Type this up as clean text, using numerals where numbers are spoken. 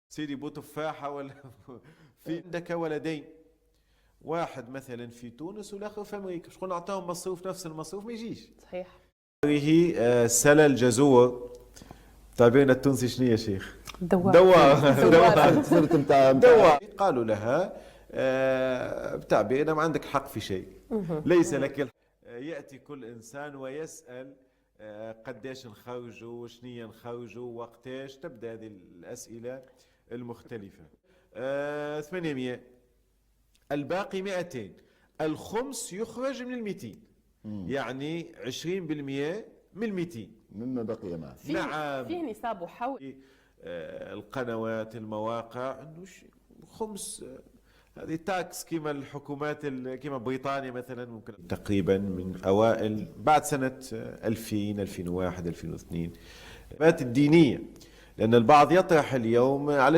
سيدي بو تفاحة ولا في عندك ولدين، واحد مثلا في تونس والاخر في امريكا، شكون اعطاهم مصروف نفس المصروف ما يجيش. صحيح. هذه سلا الجزور تعبيرنا التونسي شنو يا شيخ؟ دوار. صرت نتاع دوار. قالوا لها بتعبيرنا ما عندك حق في شيء، ليس لك الحق. يأتي كل إنسان ويسأل قديش نخرجوا، شنية نخرجوا، وقتاش، تبدأ هذه الأسئلة المختلفة. 800، الباقي 200. الخمس يخرج من 200، يعني 20% من 200 مما بقي معه. نعم. فيه نساب وحول. القنوات، المواقع، انه خمس هذه تاكس كما الحكومات كما بريطانيا مثلا، ممكن تقريبا من اوائل بعد سنه 2000 2001 2002 الدينيه، لان البعض يطرح اليوم على